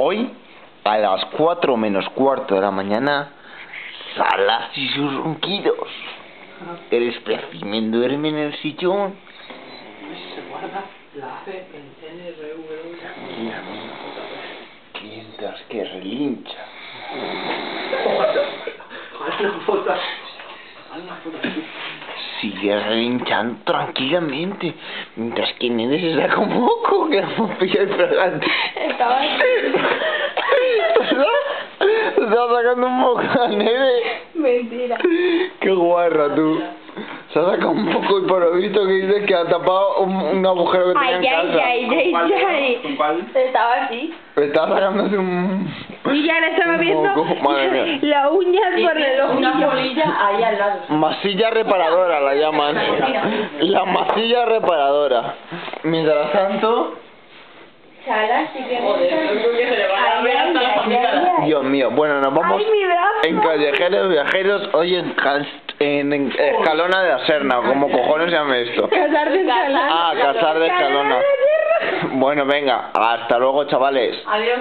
Hoy, a las 4 menos cuarto de la mañana, Salas y sus ronquidos. El espécimen duerme en el sillón. Se guarda la ave en NRV. Mientras que relincha. Sigue relinchando tranquilamente, mientras que Nede se saca un moco que la pilla el fragante. Estaba así. ¿Te estás sacando un moco a Nede? Mentira. Qué guarra tú. Se ha sacado un moco y por lo visto que dices que ha tapado un agujero que tenía en casa. Ay. ¿Cuál? Estaba así. Estaba sacándose un... Y ya le estaba viendo moco. Madre mía. la uña por el ojo. Una polilla ahí al lado. Masilla reparadora la llaman. La masilla reparadora. Mientras tanto... Salas, sí que Joder, yo creo que se le va a ver hasta la comida. Dios mío, bueno, nos vamos Ay, mi brazo. en Callejeros Viajeros, hoy en Escalona de la Serna, o como cojones se llama esto. Casar de Escalona. Ah, Casar de Escalona. Escalona de Serna. Bueno, venga, hasta luego, chavales. Adiós.